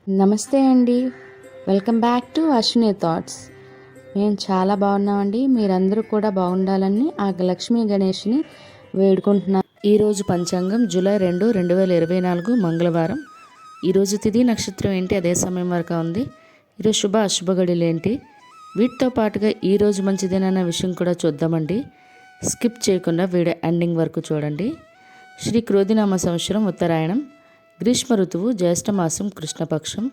నమస్తే అండి. Welcome back to Ashwini thoughts. మేము చాలా బాగున్నామండి. మీరందరూ కూడా బాగుండాలని ఆ లక్ష్మీ గణేష్ని వేడుకుంటున్నాం. ఈరోజు పంచాంగం జూలై 2, 2024 మంగళవారం. ఈరోజు తిథి నక్షత్రం ఏంటి, అదే సమయం వరకు ఉంది. ఈరోజు శుభ అశుభ గడియలు ఏంటి, వీటితో పాటుగా ఈరోజు మంచిదేనన్న విషయం కూడా చూద్దామండి. స్కిప్ చేయకుండా వీడియో ఎండింగ్ వరకు చూడండి. శ్రీ క్రోధినామ సంవత్సరం ఉత్తరాయణం, గ్రీష్మ ఋతువు, జ్యేష్ఠమాసం, కృష్ణపక్షం.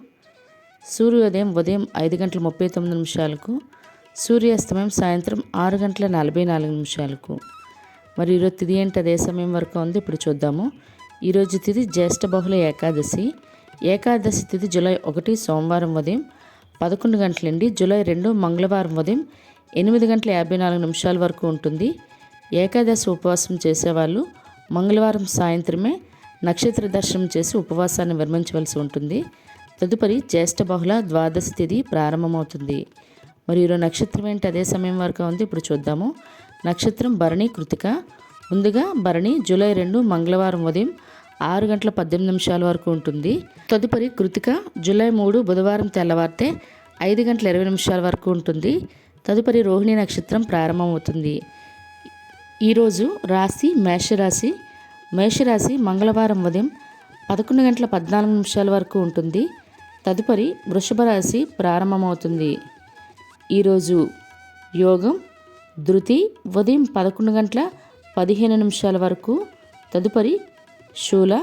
సూర్యోదయం ఉదయం 5:39, సూర్యాస్తమయం సాయంత్రం 6:44. మరి ఈరోజు తిథి ఏంటి, అదే సమయం వరకు ఉంది. ఇప్పుడు చూద్దాము. ఈరోజు తిథి జ్యేష్ఠ బహుళ ఏకాదశి. ఏకాదశి తిథి జూలై 1 సోమవారం ఉదయం 11 గంటలండి. జూలై 2 మంగళవారం ఉదయం 8:54 వరకు ఉంటుంది. ఏకాదశి ఉపవాసం చేసేవాళ్ళు మంగళవారం సాయంత్రమే నక్షత్ర దర్శనం చేసి ఉపవాసాన్ని విరమించవలసి ఉంటుంది. తదుపరి జ్యేష్ఠ బహుళ ద్వాదశి తిథి ప్రారంభమవుతుంది. మరి ఈరోజు నక్షత్రం ఏంటి, అదే సమయం వరకు ఉంది. ఇప్పుడు చూద్దాము. నక్షత్రం భరణి, కృతిక. ముందుగా భరణి జూలై 2 మంగళవారం ఉదయం 6:18 వరకు ఉంటుంది. తదుపరి కృతిక జూలై 3 బుధవారం తెల్లవారితే 5:20 వరకు ఉంటుంది. తదుపరి రోహిణి నక్షత్రం ప్రారంభమవుతుంది. ఈరోజు రాశి మేషరాశి. మేషరాశి మంగళవారం ఉదయం 11:14 వరకు ఉంటుంది. తదుపరి వృషభ రాశి ప్రారంభమవుతుంది. ఈరోజు యోగం ధృతి ఉదయం 11:15 వరకు. తదుపరి శూల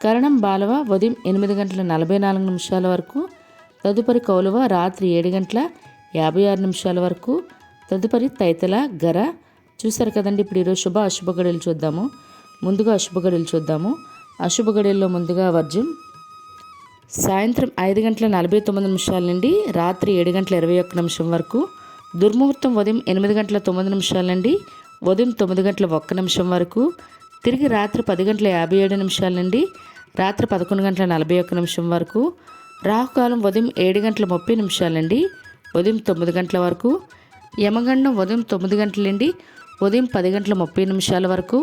కరణం బాలవ ఉదయం 8:44 వరకు. తదుపరి కౌలవ రాత్రి 7:56 వరకు. తదుపరి తైతల గర. చూసారు కదండి. ఇప్పుడు ఈరోజు శుభ అశుభ గడియలు చూద్దాము. ముందుగా అశుభ గడియలు చూద్దాము. అశుభ గడియల్లో ముందుగా వర్జం సాయంత్రం 5:49 నుండి రాత్రి 7:21 వరకు. దుర్ముహూర్తం ఉదయం 8:09 నుండి ఉదయం 9:01 వరకు. తిరిగి రాత్రి 10:57 నుండి రాత్రి 11:41 వరకు. రాహుకాలం ఉదయం 7:30 నుండి ఉదయం 9 వరకు. యమగండం ఉదయం 9 నుండి ఉదయం 10:30 వరకు.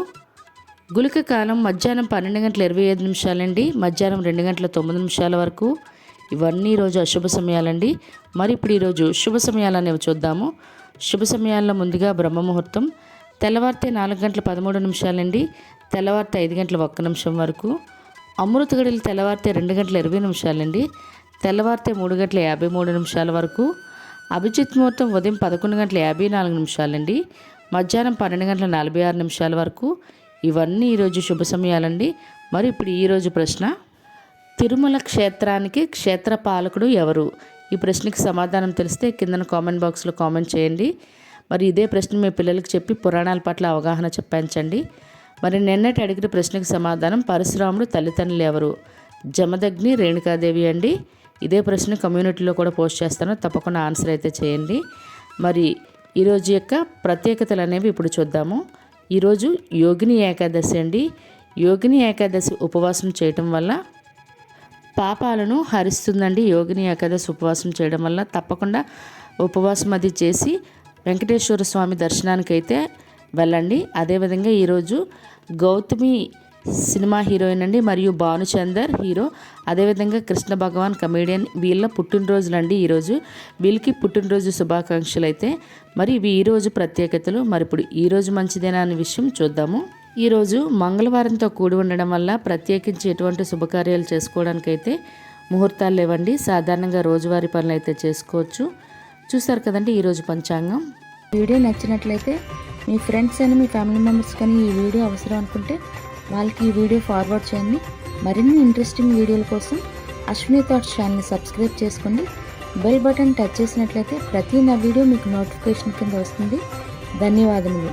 గుళిక కాలం మధ్యాహ్నం 12:25 నుండి మధ్యాహ్నం 2:09 వరకు. ఇవన్నీ ఈరోజు అశుభ సమయాలండి. మరి ఇప్పుడు ఈరోజు శుభ సమయాలు అనేవి చూద్దాము. శుభ సమయాల్లో ముందుగా బ్రహ్మముహూర్తం తెల్లవారితే 4:13 నుండి తెల్లవారితే 5:01 వరకు. అమృత గడియలు తెల్లవారితే 2:20 నుండి తెల్లవారితే 3:53 వరకు. అభిజిత్ ముహూర్తం ఉదయం 11:54 నుండి మధ్యాహ్నం 12:46 వరకు. ఇవన్నీ ఈరోజు శుభ సమయాలండి. మరి ఇప్పుడు ఈరోజు ప్రశ్న, తిరుమల క్షేత్రానికి క్షేత్ర పాలకుడు ఎవరు? ఈ ప్రశ్నకి సమాధానం తెలిస్తే కింద కామెంట్ బాక్స్లో కామెంట్ చేయండి. మరి ఇదే ప్రశ్న మీ పిల్లలకి చెప్పి పురాణాల పట్ల అవగాహన చెప్పించండి. మరి నిన్నటి అడిగిన ప్రశ్నకి సమాధానం, పరశురాముడు తల్లిదండ్రులు ఎవరు? జమదగ్ని, రేణుకాదేవి అండి. ఇదే ప్రశ్న కమ్యూనిటీలో కూడా పోస్ట్ చేస్తాను, తప్పకుండా ఆన్సర్ అయితే చేయండి. మరి ఈరోజు యొక్క ప్రత్యేకతలు అనేవి ఇప్పుడు చూద్దాము. ఈరోజు యోగిని ఏకాదశి అండి. యోగిని ఏకాదశి ఉపవాసం చేయటం వల్ల పాపాలను హరిస్తుందండి. యోగిని ఏకాదశి ఉపవాసం చేయడం వల్ల తప్పకుండా ఉపవాసం అది చేసి వెంకటేశ్వర స్వామి దర్శనానికైతే వెళ్ళండి. అదేవిధంగా ఈరోజు గౌతమి సినిమా హీరోయిన్ అండి, మరియు భానుచందర్ హీరో, అదేవిధంగా కృష్ణ భగవాన్ కమేడియన్, వీళ్ళ పుట్టినరోజులు అండి. ఈరోజు వీళ్ళకి పుట్టినరోజు శుభాకాంక్షలు అయితే. మరి ఇవి ఈరోజు ప్రత్యేకతలు. మరి ఇప్పుడు ఈరోజు మంచిదేనా అనే విషయం చూద్దాము. ఈరోజు మంగళవారంతో కూడి ఉండడం వల్ల ప్రత్యేకించి ఎటువంటి శుభకార్యాలు చేసుకోవడానికైతే ముహూర్తాలు లేవండి. సాధారణంగా రోజువారీ పనులు అయితే చేసుకోవచ్చు. చూసారు కదండి ఈరోజు పంచాంగం. వీడియో నచ్చినట్లయితే మీ ఫ్రెండ్స్ అని, మీ ఫ్యామిలీ మెంబర్స్ కానీ ఈ వీడియో అవసరం అనుకుంటే వాళ్ళకి ఈ వీడియో ఫార్వర్డ్ చేయండి. మరిన్ని ఇంట్రెస్టింగ్ వీడియోల కోసం అశ్విని థాట్స్ ఛానల్ని సబ్స్క్రైబ్ చేసుకోండి. బెల్ బటన్ టచ్ చేసినట్లయితే ప్రతి నా వీడియో మీకు నోటిఫికేషన్ కింద వస్తుంది. ధన్యవాదములు.